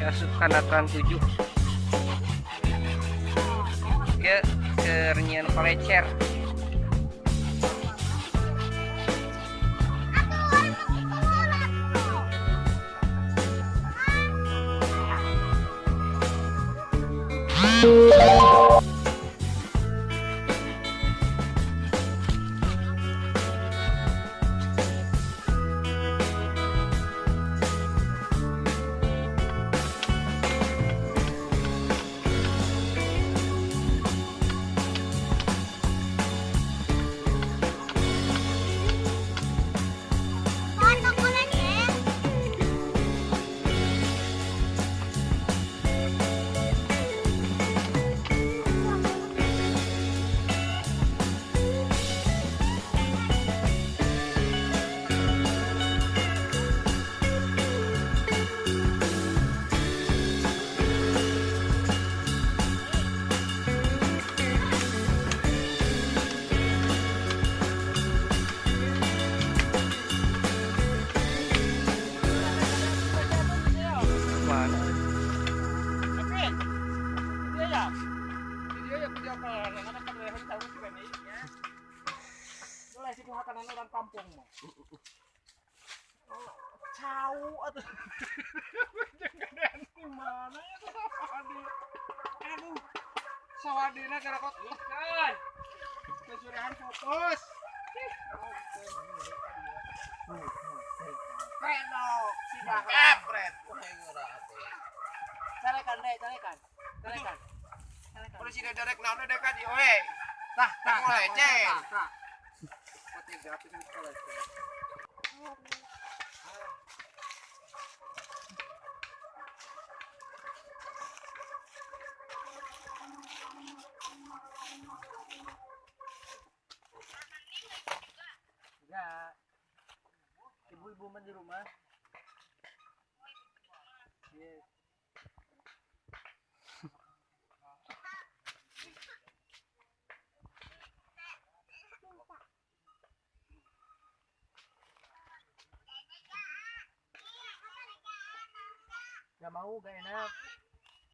asup kana Trans 7 ya kerenyian kolecer. Orang kampung mah. Cau atuh. Jangan di mana ya tuh Sawadi. Aduh. Sawadina gara kot ikan. Kecurian fokus. Pedok si bahar. Pret. Calekan deh, calekan. Calekan. Polisi derek naon dekat ieu we. Tah, tah mulai ceng. Enggak. Ibu-ibu di rumah. Yes. Gak mau, gak enak.